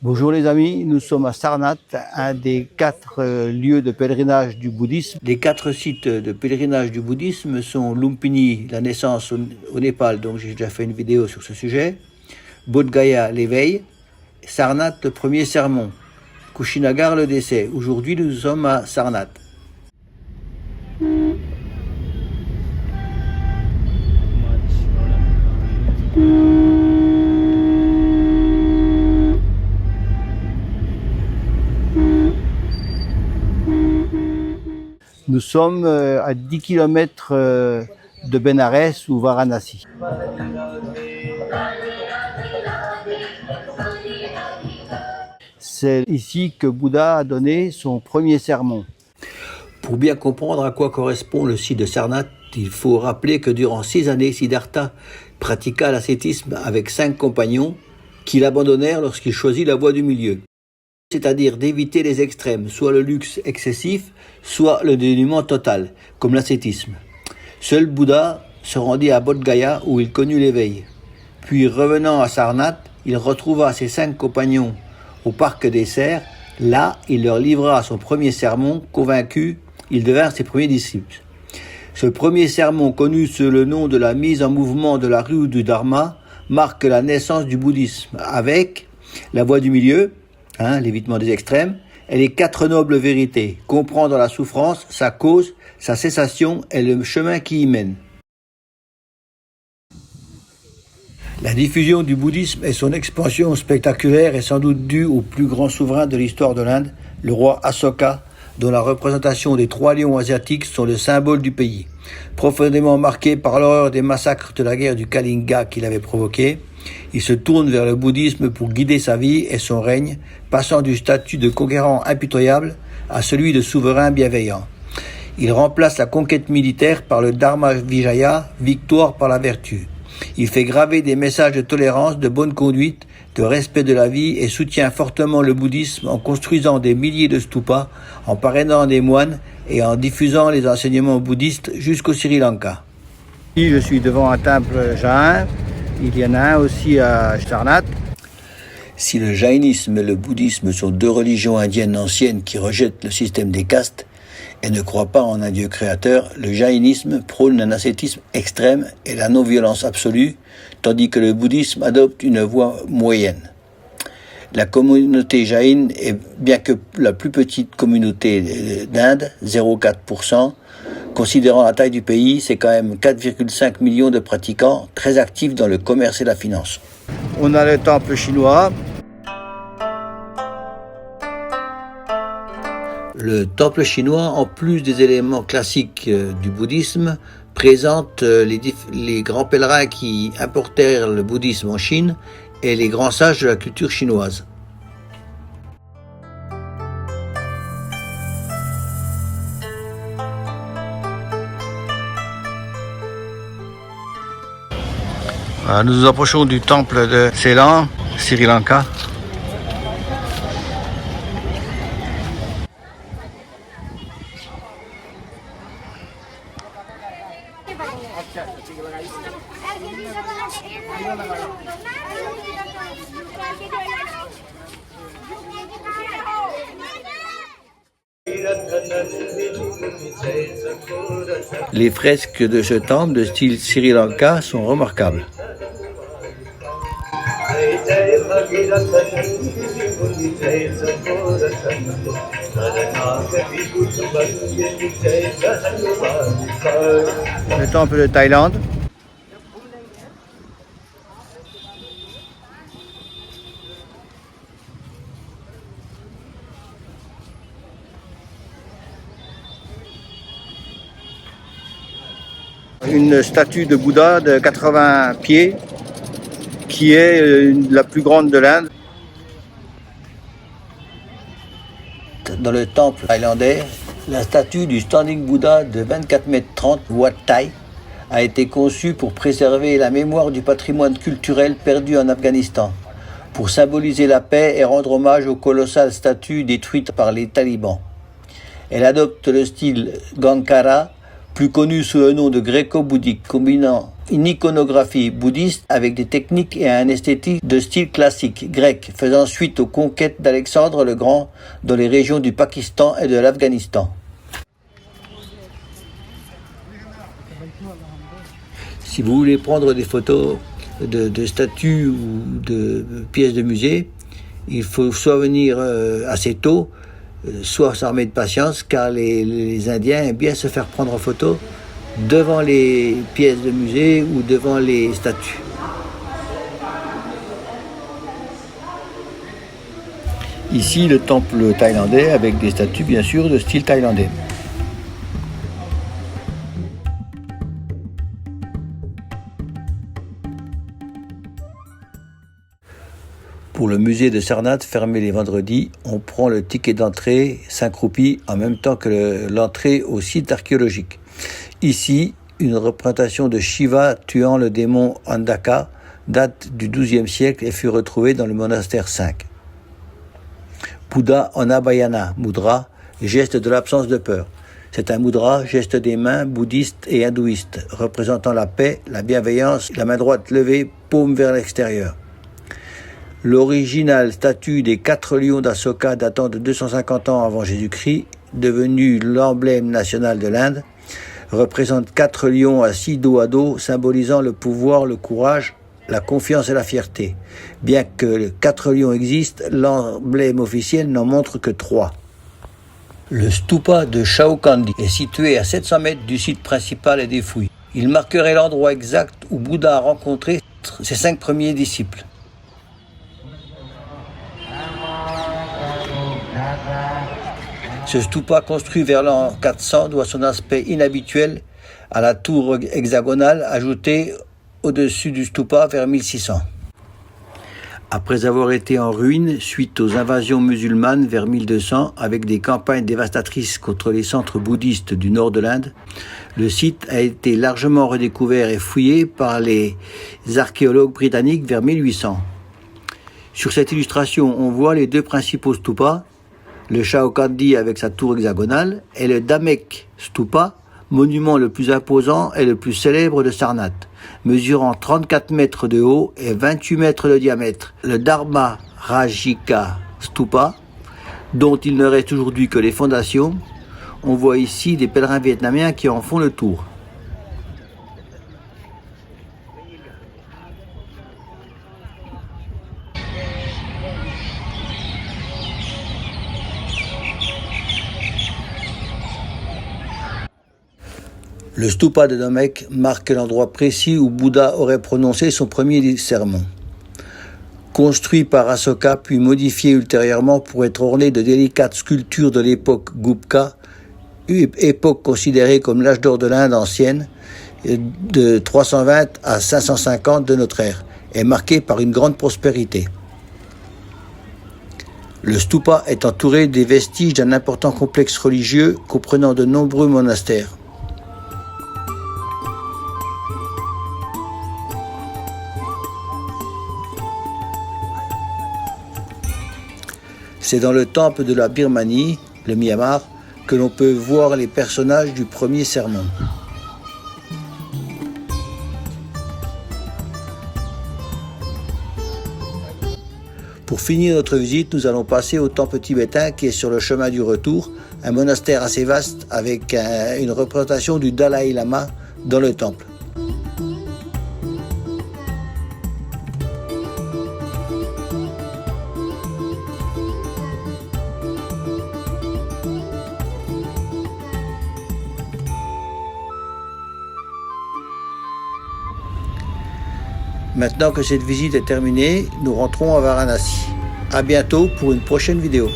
Bonjour les amis, nous sommes à Sarnath, un des 4 lieux de pèlerinage du bouddhisme. Les 4 sites de pèlerinage du bouddhisme sont Lumpini, la naissance au Népal, donc j'ai déjà fait une vidéo sur ce sujet, Bodh Gaya, l'éveil, Sarnath, le premier sermon, Kushinagar, le décès. Aujourd'hui nous sommes à Sarnath. Nous sommes à 10 km de Bénarès ou Varanasi. C'est ici que Bouddha a donné son premier sermon. Pour bien comprendre à quoi correspond le site de Sarnath, il faut rappeler que durant 6 années, Siddhartha pratiqua l'ascétisme avec 5 compagnons qui l'abandonnèrent lorsqu'il choisit la voie du milieu. C'est-à-dire d'éviter les extrêmes, soit le luxe excessif, soit le dénuement total, comme l'ascétisme. Seul Bouddha se rendit à Bodh Gaya où il connut l'éveil. Puis revenant à Sarnath, il retrouva ses 5 compagnons au parc des cerfs. Là, il leur livra son premier sermon, convaincus, ils devinrent ses premiers disciples. Ce premier sermon, connu sous le nom de la mise en mouvement de la rue du Dharma, marque la naissance du bouddhisme, avec la voie du milieu, l'évitement des extrêmes, et les 4 nobles vérités, comprendre la souffrance, sa cause, sa cessation et le chemin qui y mène. La diffusion du bouddhisme et son expansion spectaculaire est sans doute due au plus grand souverain de l'histoire de l'Inde, le roi Asoka, dont la représentation des 3 lions asiatiques sont le symbole du pays. Profondément marqué par l'horreur des massacres de la guerre du Kalinga qu'il avait provoqué, il se tourne vers le bouddhisme pour guider sa vie et son règne, passant du statut de conquérant impitoyable à celui de souverain bienveillant. Il remplace la conquête militaire par le Dharma Vijaya, victoire par la vertu. Il fait graver des messages de tolérance, de bonne conduite, de respect de la vie et soutient fortement le bouddhisme en construisant des milliers de stupas, en parrainant des moines et en diffusant les enseignements bouddhistes jusqu'au Sri Lanka. Ici, je suis devant un temple jain. Il y en a un aussi à Sarnath. Si le jaïnisme et le bouddhisme sont 2 religions indiennes anciennes qui rejettent le système des castes et ne croient pas en un Dieu créateur, le jaïnisme prône un ascétisme extrême et la non-violence absolue, tandis que le bouddhisme adopte une voie moyenne. La communauté jaïne est bien que la plus petite communauté d'Inde, 0,4%, considérant la taille du pays, c'est quand même 4,5 millions de pratiquants très actifs dans le commerce et la finance. On a le temple chinois. Le temple chinois, en plus des éléments classiques du bouddhisme, présente les grands pèlerins qui importèrent le bouddhisme en Chine et les grands sages de la culture chinoise. Nous nous approchons du temple de Ceylan, Sri Lanka. Les fresques de ce temple de style Sri Lanka sont remarquables. Le temple de Thaïlande. Une statue de Bouddha de 80 pieds qui est la plus grande de l'Inde. Dans le temple thaïlandais, la statue du Standing Bouddha de 24 mètres 30 Wat Thai a été conçue pour préserver la mémoire du patrimoine culturel perdu en Afghanistan, pour symboliser la paix et rendre hommage aux colossales statues détruites par les talibans. Elle adopte le style Gankara, plus connu sous le nom de gréco-bouddhique, combinant une iconographie bouddhiste avec des techniques et un esthétique de style classique grec, faisant suite aux conquêtes d'Alexandre le Grand dans les régions du Pakistan et de l'Afghanistan. Si vous voulez prendre des photos de statues ou de pièces de musée, il faut soit venir assez tôt, soit s'armer de patience, car les Indiens aiment bien se faire prendre en photo devant les pièces de musée ou devant les statues. Ici, le temple thaïlandais avec des statues bien sûr de style thaïlandais. Pour le musée de Sarnath, fermé les vendredis, on prend le ticket d'entrée 5 roupies en même temps que l'entrée au site archéologique. Ici, une représentation de Shiva tuant le démon Andaka date du XIIe siècle et fut retrouvée dans le monastère 5. Bouddha en Abhayana Mudra, geste de l'absence de peur. C'est un mudra, geste des mains bouddhistes et hindouistes, représentant la paix, la bienveillance, la main droite levée, paume vers l'extérieur. L'originale statue des 4 lions d'Asoka datant de 250 ans avant Jésus-Christ, devenue l'emblème national de l'Inde, représente 4 lions assis dos à dos, symbolisant le pouvoir, le courage, la confiance et la fierté. Bien que 4 lions existent, l'emblème officiel n'en montre que 3. Le stupa de Shaokandi est situé à 700 mètres du site principal et des fouilles. Il marquerait l'endroit exact où Bouddha a rencontré ses 5 premiers disciples. Ce stupa construit vers l'an 400 doit son aspect inhabituel à la tour hexagonale ajoutée au-dessus du stupa vers 1600. Après avoir été en ruine suite aux invasions musulmanes vers 1200 avec des campagnes dévastatrices contre les centres bouddhistes du nord de l'Inde, le site a été largement redécouvert et fouillé par les archéologues britanniques vers 1800. Sur cette illustration, on voit les 2 principaux stupas, le Shaokandi avec sa tour hexagonale et le Dhamek Stupa, monument le plus imposant et le plus célèbre de Sarnath, mesurant 34 mètres de haut et 28 mètres de diamètre. Le Dharma Rajika Stupa, dont il ne reste aujourd'hui que les fondations, on voit ici des pèlerins vietnamiens qui en font le tour. Le stupa de Dhamek marque l'endroit précis où Bouddha aurait prononcé son premier sermon. Construit par Asoka puis modifié ultérieurement pour être orné de délicates sculptures de l'époque Gupta, époque considérée comme l'âge d'or de l'Inde ancienne, de 320 à 550 de notre ère, est marqué par une grande prospérité. Le stupa est entouré des vestiges d'un important complexe religieux comprenant de nombreux monastères. C'est dans le temple de la Birmanie, le Myanmar, que l'on peut voir les personnages du premier sermon. Pour finir notre visite, nous allons passer au temple tibétain qui est sur le chemin du retour, un monastère assez vaste avec une représentation du Dalai Lama dans le temple. Maintenant que cette visite est terminée, nous rentrons à Varanasi. À bientôt pour une prochaine vidéo.